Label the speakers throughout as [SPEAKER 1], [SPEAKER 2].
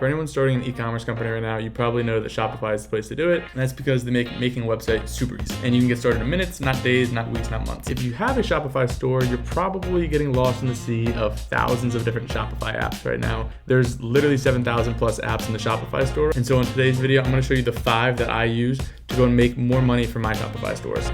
[SPEAKER 1] For anyone starting an e-commerce company right now, you probably know that Shopify is the place to do it. And that's because they make making a website super easy. And you can get started in minutes, not days, not weeks, not months. If you have a Shopify store, you're probably getting lost in the sea of thousands of different Shopify apps right now. There's literally 7,000 plus apps in the Shopify store. And so in today's video, I'm gonna show you the 5 that I use to go and make more money from my Shopify stores.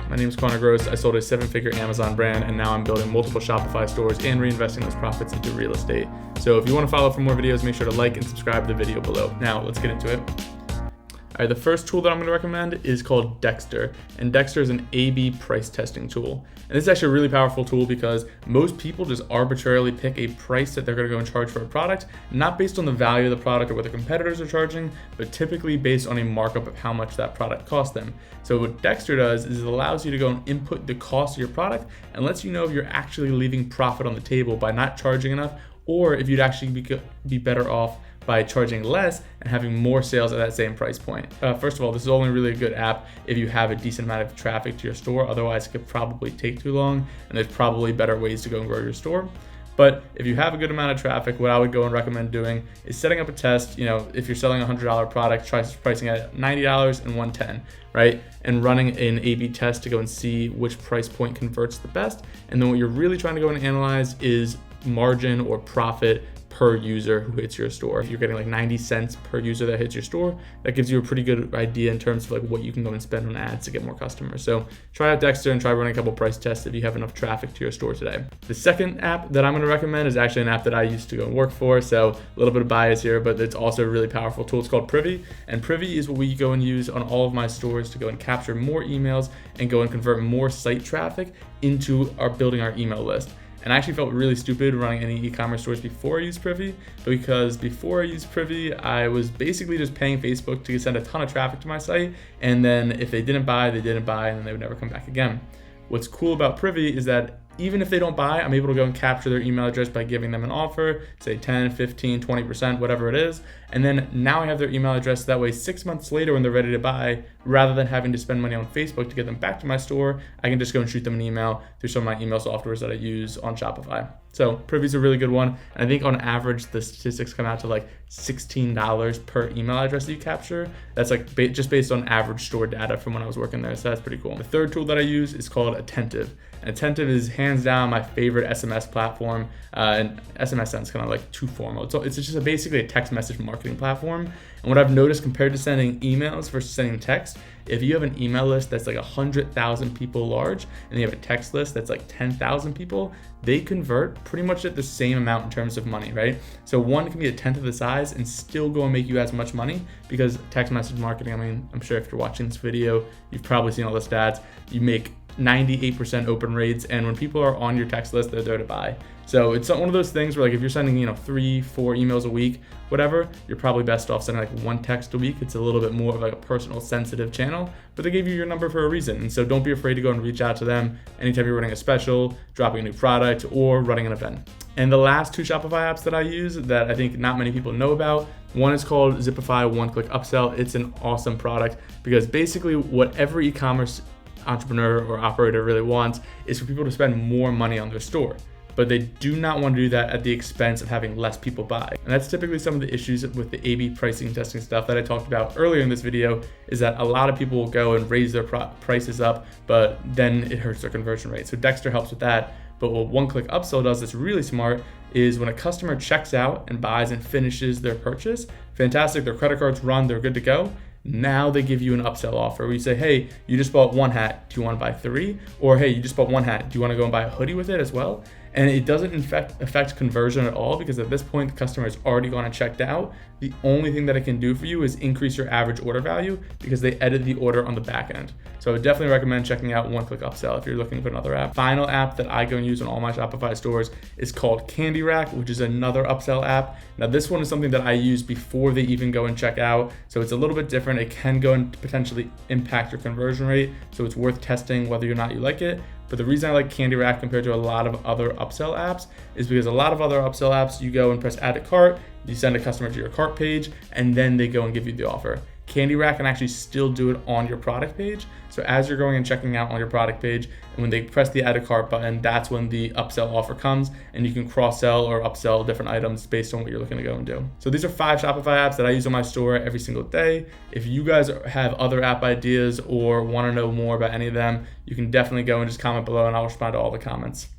[SPEAKER 1] My name is Connor Gross. I sold a 7-figure Amazon brand, and now I'm building multiple Shopify stores and reinvesting those profits into real estate. So if you want to follow for more videos, make sure to like and subscribe to the video below. Now let's get into it. All right, the first tool that I'm going to recommend is called Dexter, and Dexter is an A/B price testing tool. And this is actually a really powerful tool because most people just arbitrarily pick a price that they're going to go and charge for a product, not based on the value of the product or what the competitors are charging, but typically based on a markup of how much that product cost them. So what Dexter does is it allows you to go and input the cost of your product and lets you know if you're actually leaving profit on the table by not charging enough, or if you'd actually be better off by charging less and having more sales at that same price point. First of all, this is only really a good app if you have a decent amount of traffic to your store. Otherwise, it could probably take too long, and there's probably better ways to go and grow your store. But if you have a good amount of traffic, what I would go and recommend doing is setting up a test. You know, if you're selling a $100 product, try pricing it at $90 and $110, right? And running an A/B test to go and see which price point converts the best. And then what you're really trying to go and analyze is margin or profit per user who hits your store. If you're getting like 90 cents per user that hits your store, that gives you a pretty good idea in terms of like what you can go and spend on ads to get more customers. So try out Dexter and try running a couple price tests if you have enough traffic to your store today. The second app that I'm going to recommend is actually an app that I used to go and work for. So a little bit of bias here, but it's also a really powerful tool. It's called Privy, and Privy is what we go and use on all of my stores to go and capture more emails and go and convert more site traffic into building our email list. And I actually felt really stupid running any e-commerce stores before I used Privy, because before I used Privy, I was basically just paying Facebook to send a ton of traffic to my site. And then if they didn't buy, they didn't buy, and then they would never come back again. What's cool about Privy is that even if they don't buy, I'm able to go and capture their email address by giving them an offer, say 10, 15, 20%, whatever it is. And then now I have their email address. That way, 6 months later when they're ready to buy, rather than having to spend money on Facebook to get them back to my store, I can just go and shoot them an email through some of my email softwares that I use on Shopify. So Privy's a really good one. And I think on average, the statistics come out to like $16 per email address that you capture. That's like just based on average store data from when I was working there. So that's pretty cool. The third tool that I use is called Attentive. And Attentive is hands down my favorite SMS platform. And SMS sounds kind of like too formal. It's just basically a text message marketing platform. And what I've noticed compared to sending emails versus sending text, if you have an email list that's like 100,000 people large and you have a text list that's like 10,000 people, they convert pretty much at the same amount in terms of money, right? So one can be a tenth of the size and still go and make you as much money, because text message marketing, I mean, I'm sure if you're watching this video, you've probably seen all the stats. You make 98% open rates, and when people are on your text list, they're there to buy. So it's one of those things where like if you're sending 3, 4 emails a week, whatever, you're probably best off sending like 1 text a week. It's a little bit more of like a personal sensitive channel, but they gave you your number for a reason. And so don't be afraid to go and reach out to them anytime you're running a special, dropping a new product, or running an event. And the last 2 Shopify apps that I use that I think not many people know about, one is called Shopify OneClick Upsell. It's an awesome product because basically what every e-commerce entrepreneur or operator really wants is for people to spend more money on their store, but they do not want to do that at the expense of having less people buy. And that's typically some of the issues with the A/B pricing testing stuff that I talked about earlier in this video, is that a lot of people will go and raise their prices up, but then it hurts their conversion rate. So Dexter helps with that. But what OneClick Upsell does that's really smart is when a customer checks out and buys and finishes their purchase, fantastic, their credit card's run, they're good to go. Now they give you an upsell offer where you say, hey, you just bought 1 hat, do you want to buy 3? Or hey, you just bought 1 hat, do you want to go and buy a hoodie with it as well? And it doesn't affect conversion at all, because at this point the customer has already gone and checked out. The only thing that it can do for you is increase your average order value, because they edit the order on the back end. So I would definitely recommend checking out OneClick Upsell if you're looking for another app. Final app that I go and use on all my Shopify stores is called Candy Rack, which is another upsell app. Now this one is something that I use before they even go and check out. So it's a little bit different. It can go and potentially impact your conversion rate. So it's worth testing whether or not you like it. But the reason I like Candy Rack compared to a lot of other upsell apps is because a lot of other upsell apps, you go and press add to cart, you send a customer to your cart page, and then they go and give you the offer. Candy Rack can actually still do it on your product page. So as you're going and checking out on your product page, and when they press the add a cart button, that's when the upsell offer comes, and you can cross-sell or upsell different items based on what you're looking to go and do. So these are 5 Shopify apps that I use on my store every single day. If you guys have other app ideas or want to know more about any of them, you can definitely go and just comment below, and I'll respond to all the comments.